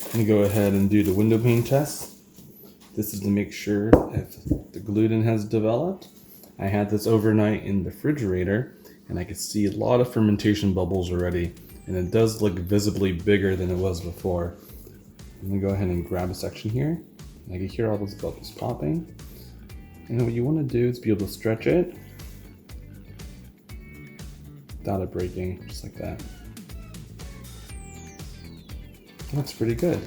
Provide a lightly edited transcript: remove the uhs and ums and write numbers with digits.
I'm gonna go ahead and do the window pane test. This is to make sure if the gluten has developed. I had this overnight in the refrigerator and I could see a lot of fermentation bubbles already, and it does look visibly bigger than it was before. I'm gonna go ahead and grab a section here. I can hear all those bubbles popping. And what you want to do is be able to stretch it without it breaking, just like that. That's pretty good.